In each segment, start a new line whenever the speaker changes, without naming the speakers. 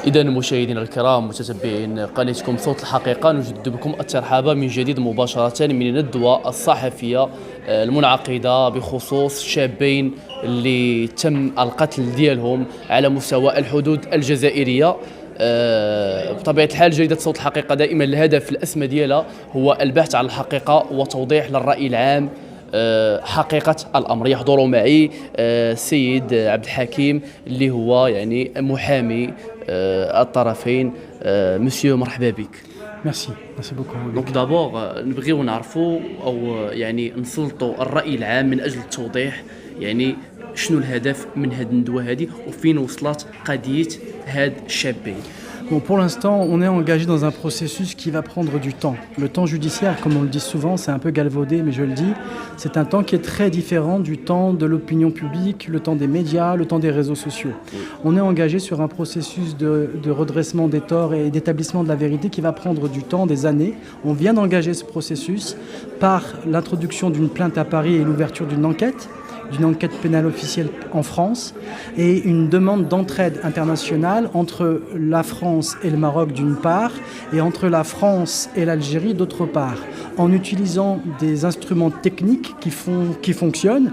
إذا مشاهدينا الكرام متتبعين قناتكم صوت الحقيقة نجدد بكم الترحاب من جديد مباشرة من الندوة الصحفية المنعقدة بخصوص شابين اللي تم القتل ديالهم على مستوى الحدود الجزائرية. بطبيعة الحال جريدة صوت الحقيقة دائما الهدف الأسمى ديالها هو البحث عن الحقيقة وتوضيح للرأي العام حقيقة الأمر. يحضر معي السيد عبد الحكيم اللي هو يعني محامي الطرفين. مسيو مرحبا بك.
ميرسي بوكو.
دونك دابور نبغيو نعرفوا او يعني نسلطوا الرأي العام من أجل التوضيح يعني شنو الهدف من هذه الندوة هذه وفين وصلت قضية هاد الشابين.
Bon, pour l'instant, on est engagé dans un processus qui va prendre du temps. Le temps judiciaire, comme on le dit souvent, c'est un peu galvaudé, mais je le dis, c'est un temps qui est très différent du temps de l'opinion publique, le temps des médias, le temps des réseaux sociaux. On est engagé sur un processus de redressement des torts et d'établissement de la vérité qui va prendre du temps, des années. On vient d'engager ce processus par l'introduction d'une plainte à Paris et l'ouverture d'une enquête pénale officielle en France et une demande d'entraide internationale entre la France et le Maroc d'une part et entre la France et l'Algérie d'autre part, en utilisant des instruments techniques qui fonctionnent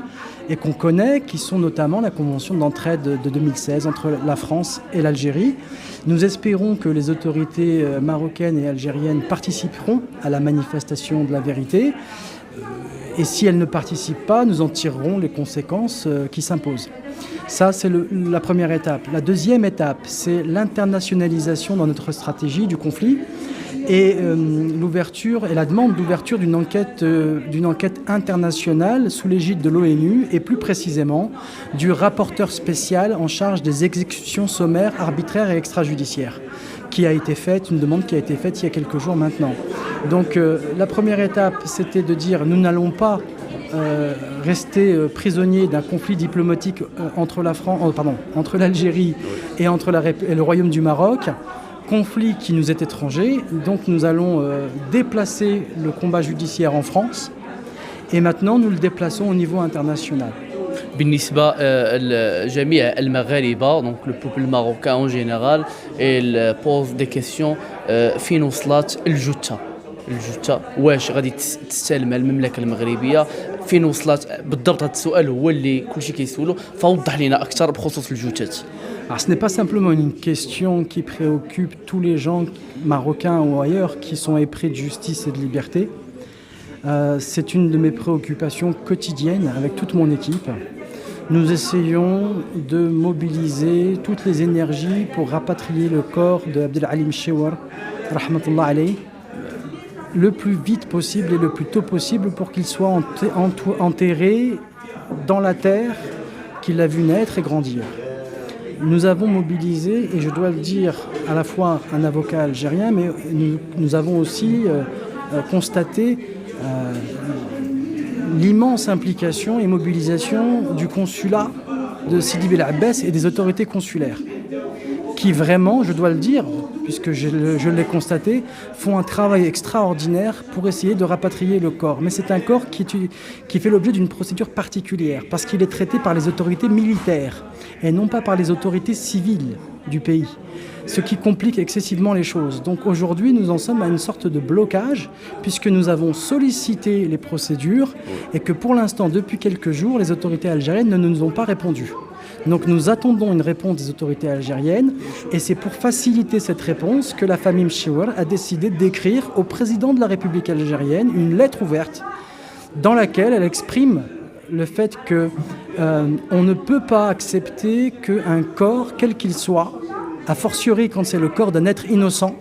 et qu'on connaît, qui sont notamment la convention d'entraide de 2016 entre la France et l'Algérie. Nous espérons que les autorités marocaines et algériennes participeront à la manifestation de la vérité. Et si elles ne participent pas, nous en tirerons les conséquences qui s'imposent. Ça, c'est la première étape. La deuxième étape, c'est l'internationalisation dans notre stratégie du conflit et l'ouverture et la demande d'ouverture d'une enquête internationale sous l'égide de l'ONU et plus précisément du rapporteur spécial en charge des exécutions sommaires, arbitraires et extrajudiciaires, qui a été faite, une demande qui a été faite il y a quelques jours maintenant. Donc la première étape, c'était de dire nous n'allons pas rester prisonniers d'un conflit diplomatique entre l'Algérie et le Royaume du Maroc, conflit qui nous est étranger. Donc nous allons déplacer le combat judiciaire en France et maintenant nous le déplaçons au niveau international.
بالنسبة لجميع المغاربة دونك لو بوبل ماروكان اون جينيرال il pose des questions فين وصلت الجثة واش غادي تستلمها المملكة المغربية فين وصلت بالضبط. هذا السؤال هو اللي كلشي كيسولو فوضح لنا أكثر بخصوص الجثث.
Alors ce n'est pas simplement une question qui préoccupe tous les gens marocains ou ailleurs qui sont épris de justice et de liberté. C'est une de mes préoccupations quotidiennes avec toute mon équipe. Nous essayons de mobiliser toutes les énergies pour rapatrier le corps de Abdelhalim Chewar, rahmatullah alayh, le plus vite possible et le plus tôt possible pour qu'il soit enterré dans la terre qu'il a vu naître et grandir. Nous avons mobilisé, et je dois le dire, à la fois un avocat algérien, mais nous avons aussi constaté l'immense implication et mobilisation du consulat de Sidi Bel Abbès et des autorités consulaires qui vraiment, je dois le dire, puisque je l'ai constaté, font un travail extraordinaire pour essayer de rapatrier le corps. Mais c'est un corps qui fait l'objet d'une procédure particulière parce qu'il est traité par les autorités militaires et non pas par les autorités civiles du pays, ce qui complique excessivement les choses. Donc aujourd'hui, nous en sommes à une sorte de blocage puisque nous avons sollicité les procédures et que pour l'instant, depuis quelques jours, les autorités algériennes ne nous ont pas répondu. Donc nous attendons une réponse des autorités algériennes et c'est pour faciliter cette réponse que la famille Mchewar a décidé d'écrire au président de la République algérienne une lettre ouverte dans laquelle elle exprime le fait qu'on ne peut pas accepter qu'un corps, quel qu'il soit, a fortiori quand c'est le corps d'un être innocent,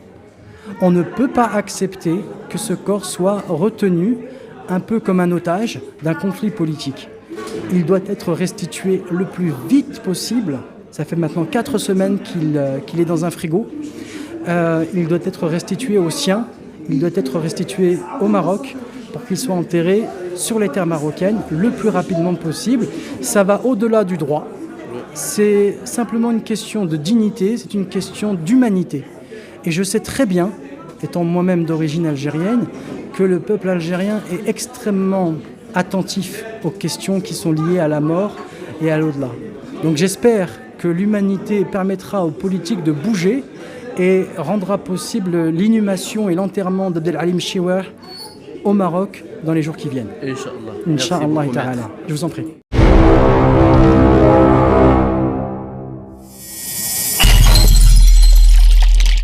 on ne peut pas accepter que ce corps soit retenu un peu comme un otage d'un conflit politique. Il doit être restitué le plus vite possible. Ça fait maintenant 4 semaines qu'il est dans un frigo. Il doit être restitué aux siens. Il doit être restitué au Maroc pour qu'il soit enterré sur les terres marocaines le plus rapidement possible. Ça va au-delà du droit. C'est simplement une question de dignité, c'est une question d'humanité. Et je sais très bien, étant moi-même d'origine algérienne, que le peuple algérien est extrêmement attentif aux questions qui sont liées à la mort et à l'au-delà. Donc j'espère que l'humanité permettra aux politiques de bouger et rendra possible l'inhumation et l'enterrement d'Abdelhalim Chiouar au Maroc dans les jours qui viennent.
Inch'Allah.
Inch'Allah
Merci beaucoup,
ta'ala.
maître.
Je vous en prie.